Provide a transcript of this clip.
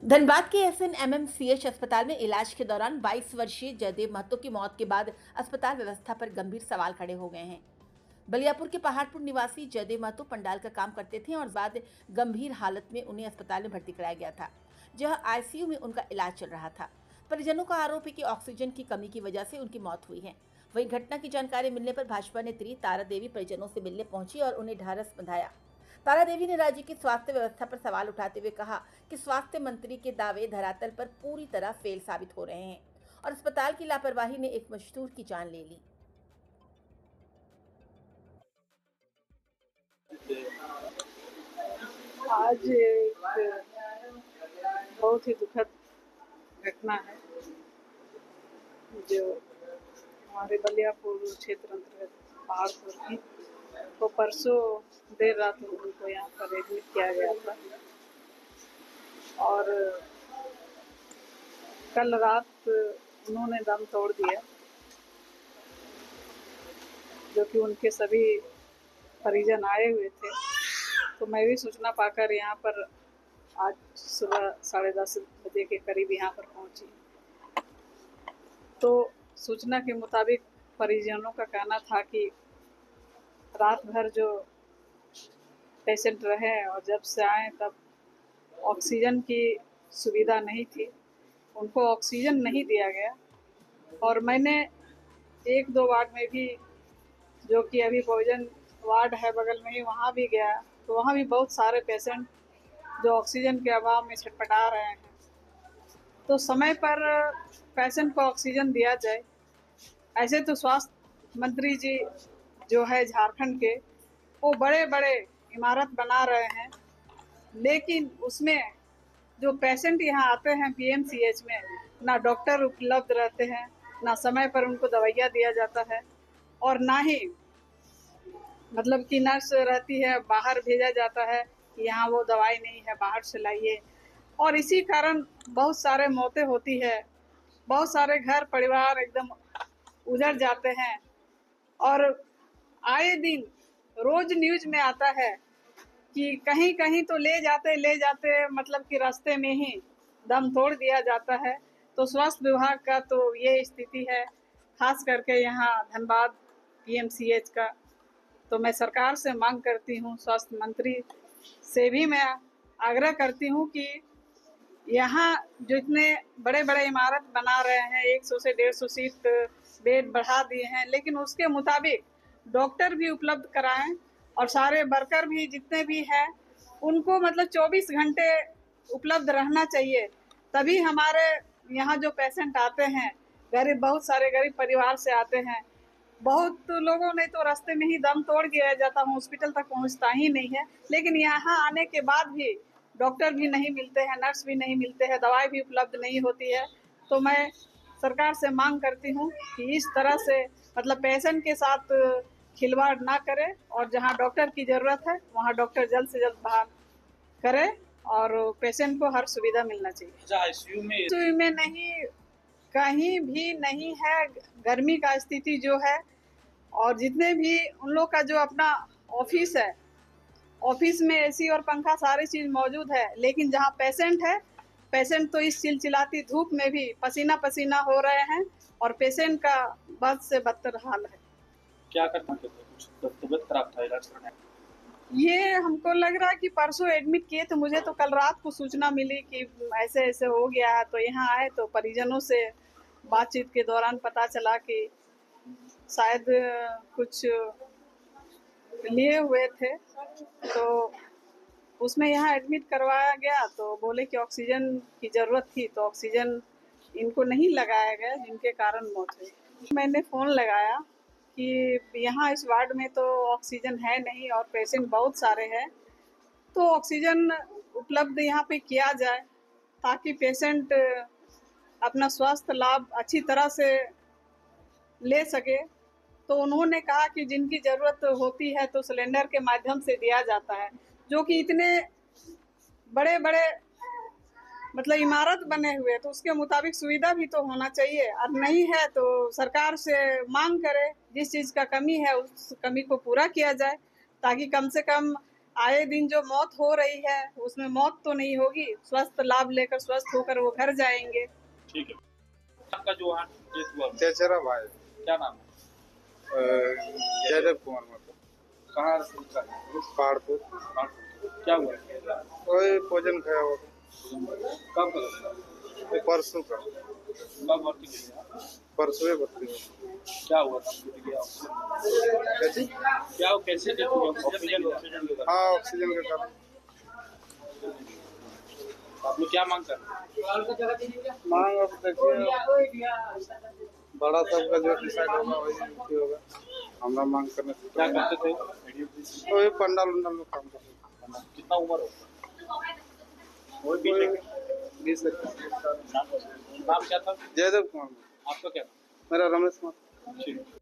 धनबाद के एसएनएमएमसीएच अस्पताल में इलाज के दौरान 22 वर्षीय जयदेव महतो की मौत के बाद अस्पताल व्यवस्था पर गंभीर सवाल खड़े हो गए हैं। बलियापुर के पहाड़पुर निवासी जयदेव महतो पंडाल का काम करते थे और बाद गंभीर हालत में उन्हें अस्पताल में भर्ती कराया गया था, जहां आईसीयू में उनका इलाज चल रहा था। परिजनों का आरोप है कि ऑक्सीजन की कमी की वजह से उनकी मौत हुई है। वहीं घटना की जानकारी मिलने पर भाजपा नेत्री तारा देवी परिजनों से मिलने पहुंची और उन्हें ढाढस बंधाया। तारा देवी ने राज्य की स्वास्थ्य व्यवस्था पर सवाल उठाते हुए कहा कि स्वास्थ्य मंत्री के दावे धरातल पर पूरी तरह फेल साबित हो रहे हैं और अस्पताल की लापरवाही ने एक मजदूर की जान ले ली। आज एक बहुत ही दुखद घटना है जो हमारे बलियापुर क्षेत्र अंतर्गत पहाड़पुर की। तो परसों देर रात उनको यहाँ पर एडमिट किया गया था और कल रात उन्होंने दम तोड़ दिया, जो कि उनके सभी परिजन आए हुए थे। तो मैं भी सूचना पाकर यहाँ पर आज सुबह 10:30 बजे के करीब यहाँ पर पहुँची। तो सूचना के मुताबिक परिजनों का कहना था कि रात भर जो पेशेंट रहे और जब से आए तब ऑक्सीजन की सुविधा नहीं थी, उनको ऑक्सीजन नहीं दिया गया। और मैंने 1-2 वार्ड में भी, जो कि अभी भोजन वार्ड है बगल में ही, वहाँ भी गया तो वहाँ भी बहुत सारे पेशेंट जो ऑक्सीजन के अभाव में छटपटा रहे हैं। तो समय पर पेशेंट को ऑक्सीजन दिया जाए। ऐसे तो स्वास्थ्य मंत्री जी जो है झारखंड के, वो बड़े बड़े इमारत बना रहे हैं, लेकिन उसमें जो पेशेंट यहाँ आते हैं पीएमसीएच में, ना डॉक्टर उपलब्ध रहते हैं, ना समय पर उनको दवाइयाँ दिया जाता है, और ना ही मतलब कि नर्स रहती है, बाहर भेजा जाता है कि यहाँ वो दवाई नहीं है, बाहर से लाइए। और इसी कारण बहुत सारे मौतें होती है, बहुत सारे घर परिवार एकदम उजड़ जाते हैं। और आए दिन रोज न्यूज में आता है कि कहीं कहीं तो ले जाते मतलब कि रास्ते में ही दम तोड़ दिया जाता है। तो स्वास्थ्य विभाग का तो ये स्थिति है, खास करके यहाँ धनबाद पीएमसीएच का। तो मैं सरकार से मांग करती हूँ, स्वास्थ्य मंत्री से भी मैं आग्रह करती हूँ कि यहाँ जो इतने बड़े बड़े इमारत बना रहे हैं, 100 से 150 सीट बेड बढ़ा दिए हैं, लेकिन उसके मुताबिक डॉक्टर भी उपलब्ध कराएं और सारे वर्कर भी जितने भी हैं उनको मतलब 24 घंटे उपलब्ध रहना चाहिए। तभी हमारे यहाँ जो पेशेंट आते हैं, गरीब, बहुत सारे गरीब परिवार से आते हैं, बहुत लोगों ने तो रास्ते में ही दम तोड़ दिया जाता, हॉस्पिटल तक पहुँचता ही नहीं है। लेकिन यहाँ आने के बाद भी डॉक्टर भी नहीं मिलते हैं, नर्स भी नहीं मिलते हैं, दवाई भी उपलब्ध नहीं होती है। तो मैं सरकार से मांग करती हूँ कि इस तरह से मतलब पेशेंट के साथ खिलवाड़ ना करे, और जहाँ डॉक्टर की ज़रूरत है वहाँ डॉक्टर जल्द से जल्द बहाल करे और पेशेंट को हर सुविधा मिलना चाहिए। आईसीयू में नहीं, कहीं भी नहीं है। गर्मी का स्थिति जो है, और जितने भी उन लोग का जो अपना ऑफिस है, ऑफिस में एसी और पंखा सारी चीज मौजूद है, लेकिन जहाँ पेशेंट है, पेशेंट तो इस चिलचिलाती धूप में भी पसीना पसीना हो रहे हैं और पेशेंट का बद से बदतर हाल है। क्या करना चाहते हैं? कुछ तबीयत खराब था, इलाज करना है। ये हमको लग रहा है कि परसों एडमिट किए, तो मुझे तो कल रात को सूचना मिली कि ऐसे ऐसे हो गया है। तो यहाँ आए तो परिजनों से बातचीत के दौरान पता चला कि शायद कुछ लिए हुए थे, तो उसमें यहाँ एडमिट करवाया गया। तो बोले कि ऑक्सीजन की ज़रूरत थी, तो ऑक्सीजन इनको नहीं लगाया गया, जिनके कारण मौत हुई। मैंने फ़ोन लगाया कि यहाँ इस वार्ड में तो ऑक्सीजन है नहीं और पेशेंट बहुत सारे हैं, तो ऑक्सीजन उपलब्ध यहाँ पे किया जाए ताकि पेशेंट अपना स्वास्थ्य लाभ अच्छी तरह से ले सके। तो उन्होंने कहा कि जिनकी ज़रूरत होती है तो सिलेंडर के माध्यम से दिया जाता है, जो कि इतने बड़े बड़े मतलब इमारत बने हुए, तो उसके मुताबिक सुविधा भी तो होना चाहिए। और नहीं है तो सरकार से मांग करे, जिस चीज़ का कमी है उस कमी को पूरा किया जाए, ताकि कम से कम आए दिन जो मौत हो रही है उसमें मौत तो नहीं होगी, स्वस्थ लाभ लेकर स्वस्थ होकर वो घर जाएंगे। ठीक है। आपका जो वहाँ डेथ हुआ चेचरा भाई क्या नाम है? जयदेव कुमार मतलब कहाँ से उतरा है? पहाड़पुर क्या हुआ? कोई भोजन खाया हुआ कब का? परसों का कब भर्ती किया? परसों ही भर्ती हुआ। क्या हुआ था? कैसी? क्या वो कैसे डेथ हुआ? ऑक्सीजन लेकर। हाँ ऑक्सीजन के कारण। आप लोग क्या मांग कर रहे हैं? मांग अब देखिए बड़ा सबका जो डिसाइड होगा वही होगा। हमरा मांग करने से क्या करते थे? वही पंडाल उंडाल में काम करते कितना उम्र हो? वही कोई 20 नाम क्या था? जयदेव कुमार आपका क्या? मेरा रमेश कुमार। ठीक।